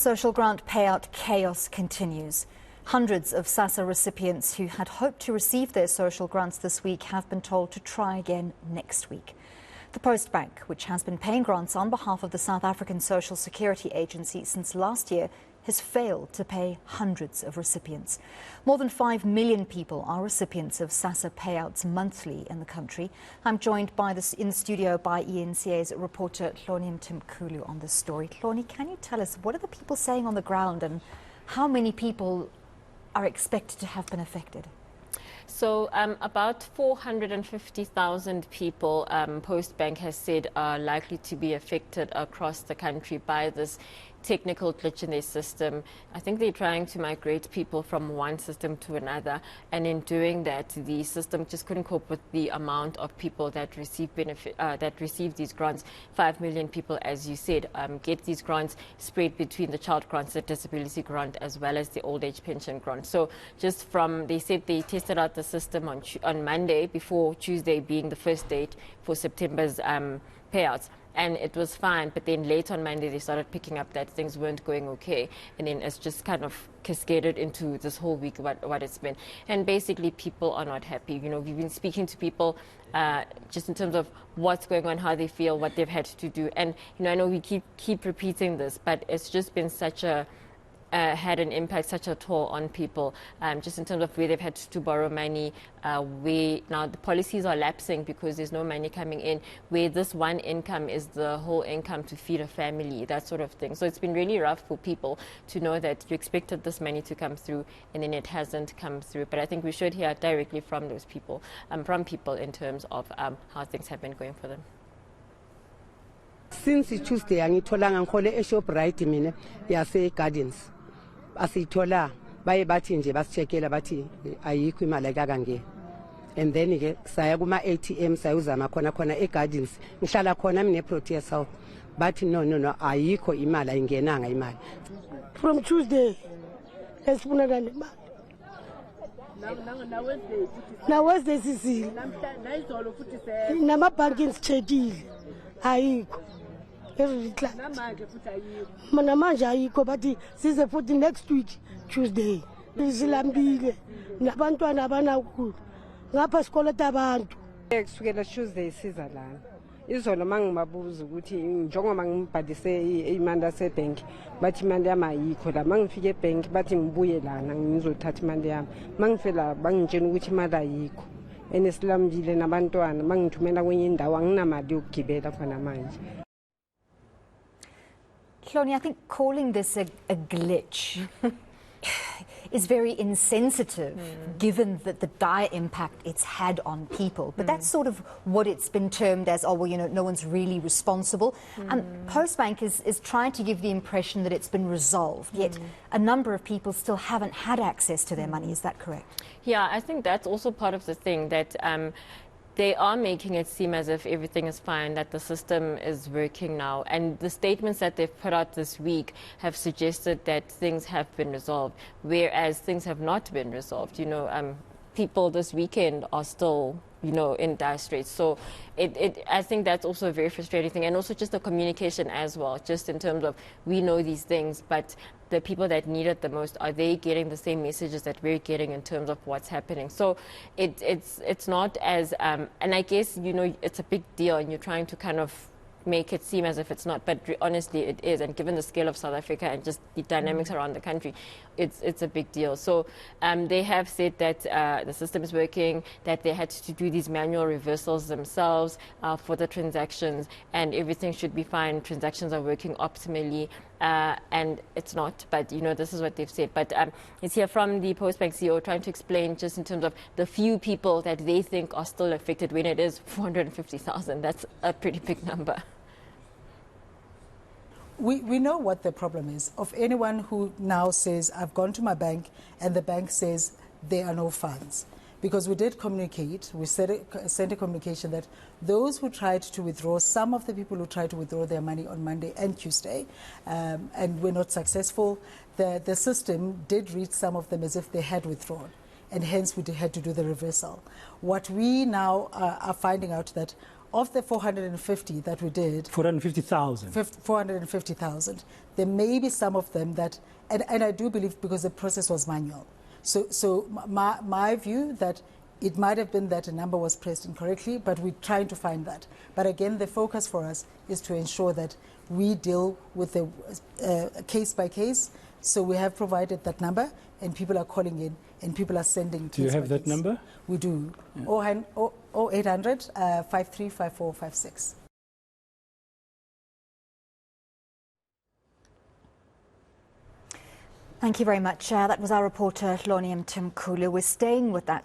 Social grant payout chaos continues. Hundreds of SASSA recipients who had hoped to receive their social grants this week have been told to try again next week. The Postbank, which has been paying grants on behalf of the South African Social Security Agency since last year, has failed to pay hundreds of recipients. More than 5 million people are recipients of SASSA payouts monthly in the country. I'm joined in the studio by eNCA's reporter Hloni Mthimkulu on this story. Hloni, can you tell us, what are the people saying on the ground and how many people are expected to have been affected? So about 450,000 people, Postbank has said, are likely to be affected across the country by this technical glitch in their system. I think they're trying to migrate people from one system to another, and in doing that, the system just couldn't cope with the amount of people that receive these grants. 5 million people, as you said, get these grants spread between the child grants, the disability grant, as well as the old age pension grant. So just they said they tested out the system on Monday, before Tuesday being the first date for September's payouts. And it was fine, but then late on Monday they started picking up that things weren't going okay, and then it's just kind of cascaded into this whole week what it's been. And basically people are not happy. You know, we've been speaking to people just in terms of what's going on, how they feel, what they've had to do. And you know, I know we keep repeating this, but it's just been such a had an impact, such a toll on people, just in terms of where they've had to borrow money, where now the policies are lapsing because there's no money coming in, where this one income is the whole income to feed a family, that sort of thing. So it's been really rough for people to know that you expected this money to come through and then it hasn't come through. But I think we should hear directly from those people, in terms of how things have been going for them. Since Tuesday, angitholanga ngikhole eShoprite mina yase Gardens. Asithola baye bathi nje basichekela bathi ayikho imali akangena. And then ke saya kuma ATM sayuzama khona eGardens. Ngihlala khona mine Protea South. Bathi no ayikho imali ayingenanga imali. From Tuesday lesifuna le mali. Now Wednesday sisile. Namabhanki ngichekile. Ayikho. Manje ayikho bathi size futhi next week Tuesday. Silambile nabantwana abanakudla ngapha sikoleta abantu. Kusukela Tuesday siza lana. Izolo mangimabuza ukuthi njengoba ngibhalise imali yasebank bathi imali yami ayikho la, mangifike ebank bathi ngibuye lana ngizothatha imali yami. Mangifela bangitshela ukuthi imali ayikho. Enesilambile nabantwana mangithumela kwenye indawo anginamali yokugibela khona manje. Hloni, I think calling this a glitch is very insensitive, given the dire impact it's had on people. But that's sort of what it's been termed as, oh, well, you know, no one's really responsible. And Postbank is trying to give the impression that it's been resolved, yet a number of people still haven't had access to their money. Is that correct? Yeah, I think that's also part of the thing, that they are making it seem as if everything is fine, that the system is working now. And the statements that they've put out this week have suggested that things have been resolved, whereas things have not been resolved. You know, people this weekend are still, you know, in dire straits. So I think that's also a very frustrating thing. And also just the communication as well, just in terms of, we know these things, but the people that need it the most, are they getting the same messages that we're getting in terms of what's happening? So it's not as, and I guess, you know, it's a big deal and you're trying to kind of make it seem as if it's not, but honestly it is. And given the scale of South Africa and just the dynamics around the country, it's a big deal. So they have said that the system is working, that they had to do these manual reversals themselves for the transactions, and everything should be fine. Transactions are working optimally, and it's not, but you know, this is what they've said. But it's here from the Postbank CEO trying to explain just in terms of the few people that they think are still affected, when it is 450,000. That's a pretty big number. We know what the problem is of anyone who now says, I've gone to my bank and the bank says there are no funds. Because we did communicate, we sent a communication that those who tried to withdraw, some of the people who tried to withdraw their money on Monday and Tuesday and were not successful, the system did read some of them as if they had withdrawn, and hence we had to do the reversal. What we now are finding out that of the 450 that we did, 450,000. 450,000, there may be some of them that, and I do believe because the process was manual. So my view that it might have been that a number was pressed incorrectly, but we're trying to find that. But again, the focus for us is to ensure that we deal with the case by case. So we have provided that number, and people are calling in, and people are sending. Do you have that number? We do. Yeah. 0800 535456. Thank you very much. That was our reporter, Hloni Mthimkulu. We're staying with that